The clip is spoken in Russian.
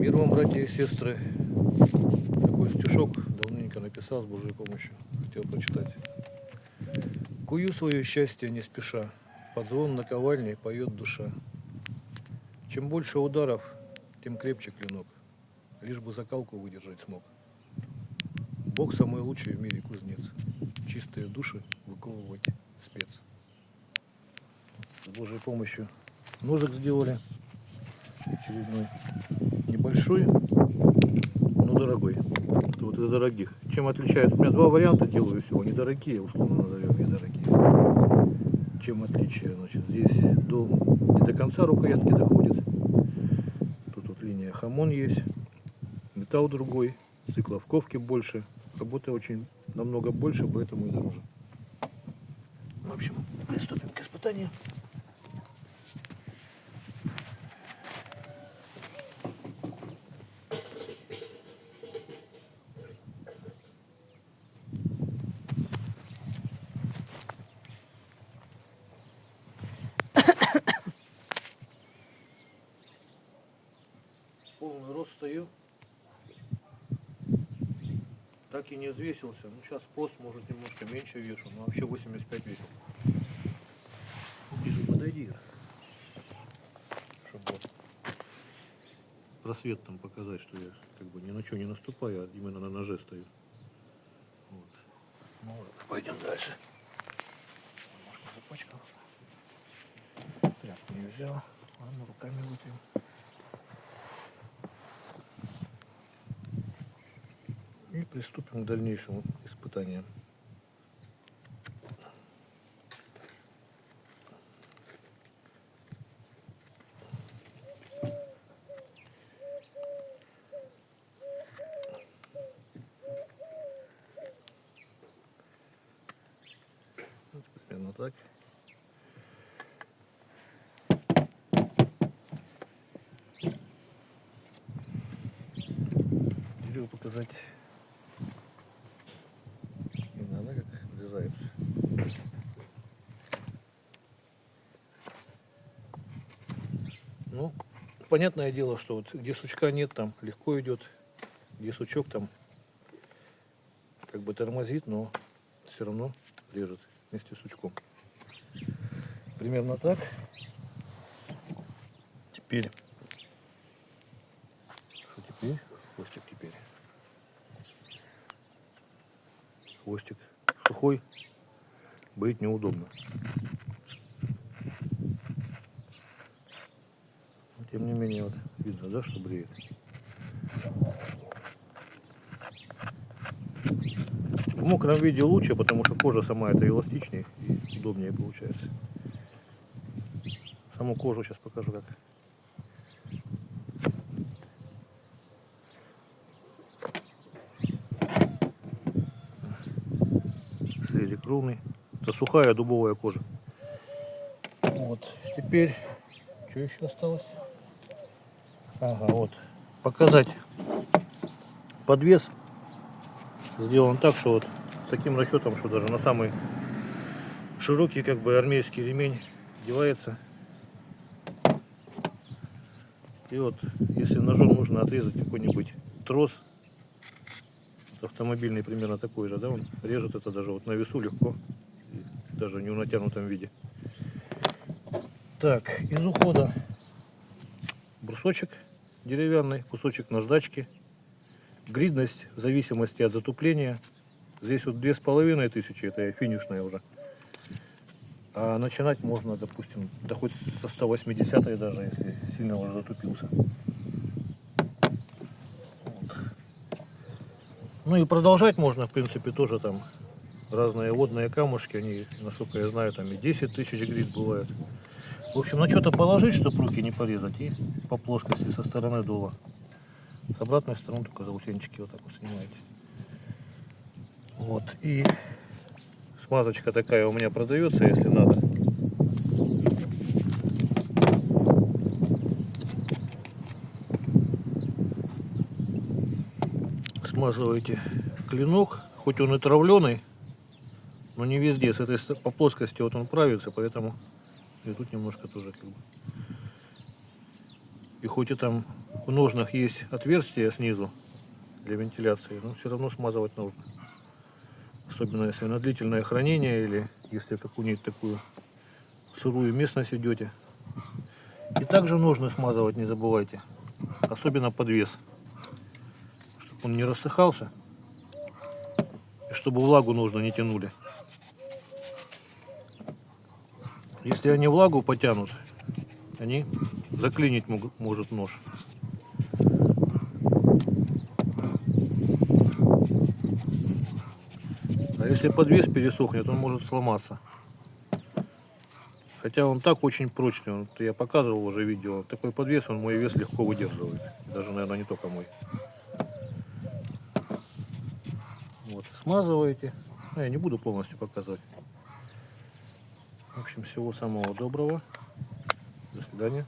Мир вам, братья и сестры. Такой стишок давненько написал с Божьей помощью. Хотел прочитать. Кую свое счастье не спеша, под звон наковальни поет душа. Чем больше ударов, тем крепче клинок, лишь бы закалку выдержать смог. Бог самый лучший в мире кузнец, чистые души выковывать спец. С Божьей помощью ножик сделали очередной, небольшой, но дорогой. Это вот из дорогих. Чем отличает? У меня два варианта делаю всего, недорогие, условно назовем недорогие. Чем отличие? Значит, здесь не до конца рукоятки доходит. Тут вот линия хамон есть, металл другой, цикловковки больше, работы очень намного больше, поэтому и дороже. В общем, приступим к испытанию. Полный рост стою. Так и не взвесился. Ну, сейчас пост, может, немножко меньше вешу, но вообще 85 весил. Ближе подойди, чтобы вот просвет там показать, что я как бы ни на что не наступаю, а именно на ноже стою. Вот. Ну ладно, пойдем дальше. Немножко запачкал. Тряпку не взял. Ладно, руками вытрем. И приступим к дальнейшему испытанию. Вот примерно так. Хотел показать. Не надо, как врезается. Ну, понятное дело, что вот где сучка нет, там легко идет. Где сучок, там как бы тормозит, но все равно режет вместе с сучком. Примерно так. Теперь. Что теперь? Хвостик теперь. Хвостик сухой, брить неудобно. Но, тем не менее, вот видно, да, что бреет. В мокром виде лучше, потому что кожа сама это эластичнее и удобнее получается. Саму кожу сейчас покажу как. Срезик ровный. Это сухая дубовая кожа. Вот. Теперь, что еще осталось? Ага, вот. Показать подвес. Сделан так, что вот с таким расчетом, что даже на самый широкий как бы армейский ремень девается. И вот, если ножом нужно отрезать какой-нибудь трос, автомобильный примерно такой же, да, он режет это даже вот на весу легко, даже не в натянутом виде. Так, из ухода брусочек деревянный, кусочек наждачки, гридность в зависимости от затупления. Здесь вот 2500, это финишная уже. А начинать можно, допустим, да хоть со 180 даже, если сильно уже затупился. Вот. Ну и продолжать можно, в принципе, тоже там разные водные камушки, они, насколько я знаю, там и 10 тысяч грид бывают. В общем, на что-то положить, чтобы руки не порезать, и по плоскости со стороны дула. С обратной стороны только заусенчики вот так вот снимаете. Вот, и смазочка такая у меня продается, если надо. Смазываете клинок, хоть он и травленый, но не везде, с этой по плоскости вот он правится, поэтому и тут немножко тоже как бы И хоть и там в ножнах есть отверстие снизу для вентиляции, но все равно смазывать нужно. Особенно если на длительное хранение или если какую-нибудь такую сырую местность идете. И также ножны смазывать не забывайте. Особенно подвес. Чтобы он не рассыхался. И чтобы влагу нужно не тянули. Если они влагу потянут, они заклинить может нож. А если подвес пересохнет, он может сломаться. Хотя он так очень прочный, вот я показывал уже видео. Такой подвес, он мой вес легко выдерживает. Даже, наверное, не только мой. Вот, смазываете. Я не буду полностью показывать. В общем, всего самого доброго. До свидания.